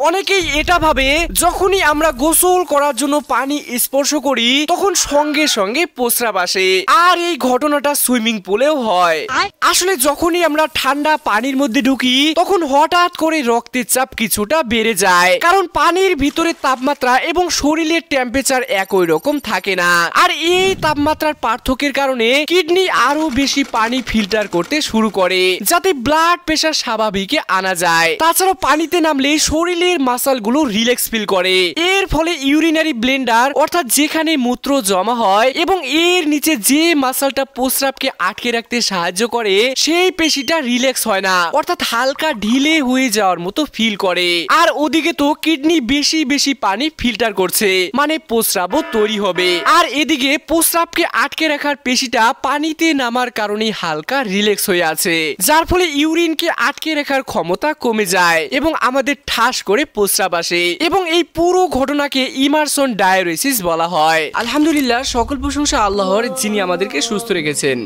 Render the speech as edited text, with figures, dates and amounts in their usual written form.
অনেকেই এটা ভাবে যখনই আমরা গোসল করার জন্য পানি স্পর্শ করি তখন সঙ্গে সঙ্গে প্রস্রাব আসে, আর এই ঘটনাটা সুইমিং পুলেও হয়। আসলে যখনই আমরা ঠান্ডা পানির মধ্যে ঢুকি তখন হঠাৎ করে রক্তের চাপ কিছুটা বেড়ে যায়, কারণ পানির ভিতরে তাপমাত্রা এবং শরীরের টেম্পারেচার একই রকম থাকে না। আর এই তাপমাত্রার পার্থক্যের কারণে কিডনি আরো বেশি পানি ফিল্টার করতে শুরু করে যাতে ব্লাড প্রেশার স্বাভাবিকে আনা যায়। তাছাড়াও পানিতে নামলে শরীরের মাসলগুলো রিল্যাক্স ফিল করে, এর ফলে ইউরিনারি ব্লেন্ডার অর্থাৎ যেখানে মূত্র জমা হয় এবং এর নিচে যে মাসলটা প্রস্রাবকে আটকে রাখতে সাহায্য করে সেই পেশিটা রিল্যাক্স হয় না, অর্থাৎ হালকা ঢিলে হয়ে যাওয়ার মতো ফিল করে। আর ওদিকে তো কিডনি বেশি বেশি পানি ফিল্টার করছে, মানে প্রস্রাবও তৈরি হবে। আর এদিকে প্রস্রাবকে আটকে রাখার পেশিটা পানিতে নামার কারণে হালকা রিল্যাক্স হয়ে আছে, যার ফলে ইউরিনকে আটকে রাখার ক্ষমতা কমে যায় এবং আমাদের ঠাস করে প্রস্রাব আসে, এবং এই পুরো ঘটনাকে ইমারশন ডায়ারেসিস বলা হয়। আলহামদুলিল্লাহ, সকল প্রশংসা আল্লাহর, যিনি আমাদেরকে সুস্থ রেখেছেন।